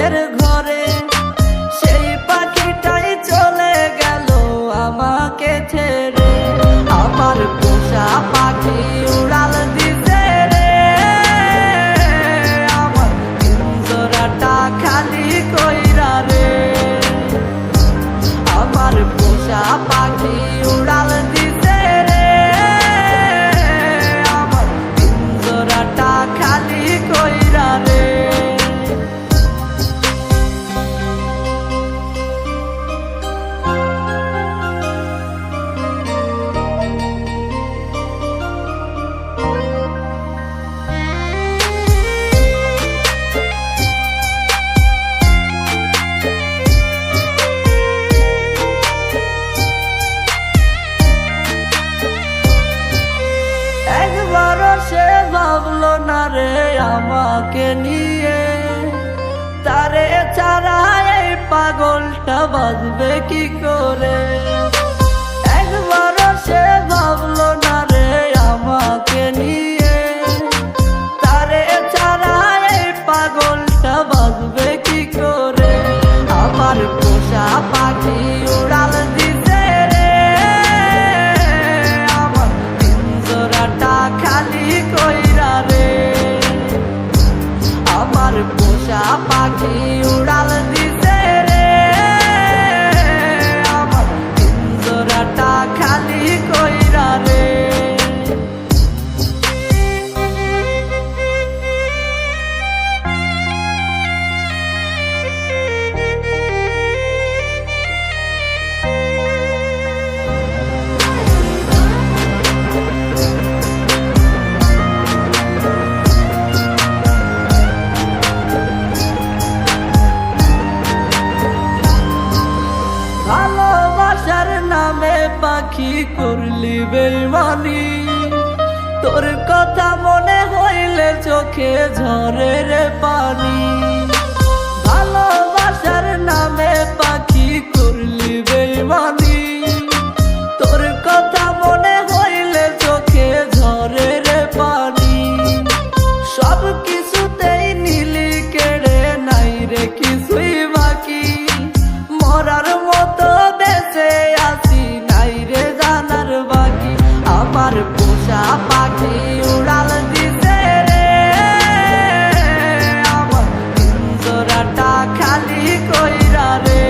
মনের ঘরে সেই পাখিটাই চলে গেল আমাকে ছেড়ে। আমার পোষা পাখি উড়াল দিছে রে, আমার পিঞ্জরাটা খালি কইরা রে। আমার পোষা পাখি উড়াল দিছে রে, আমার পিঞ্জরাটা খালি কইরা রে। একবারও সে ভাবলো না রে আমাকে নিয়ে, তারে ছাড়া এই পাগলটা বাঁচবে কি করে। একবারও সে ভাবলো না রে আমাকে নিয়ে, তারে ছাড়া এই পাগলটা বাঁচবে কি করে। আমার পোষা পাখি উড়াল দিছে রে, আমার পিঞ্জরাটা খালি কইরা রে। আমার পোষা পাখি উড়াল দিছে রে, আমার পিঞ্জরাটা খালি কইরা রে। ভালোবাসার নামে পাখি করলি বেইমানি, তোর কথা মনে হইলে চোখে ঝরে রে পানি। ভালোবাসার নামে পাখি করলি বেইমানি, তোর কথা মনে হইলে চোখে ঝরে রে পানি। সব কিছুতেই নীলি কেড়ে নাই রে কিছুই বাকি, মরার মতো বেঁচে আছি নাই রে জানার বাকি। আমার পোষা পাখি উড়াল দিছে রে, আমার পিঞ্জরাটা খালি কইরা রে।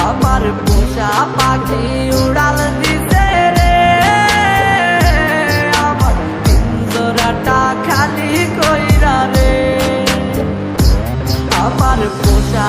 আমার পোষা পাখি উড়াল দিছে রে, আমার পিঞ্জরাটা খালি কইরা রে। আমার পোষা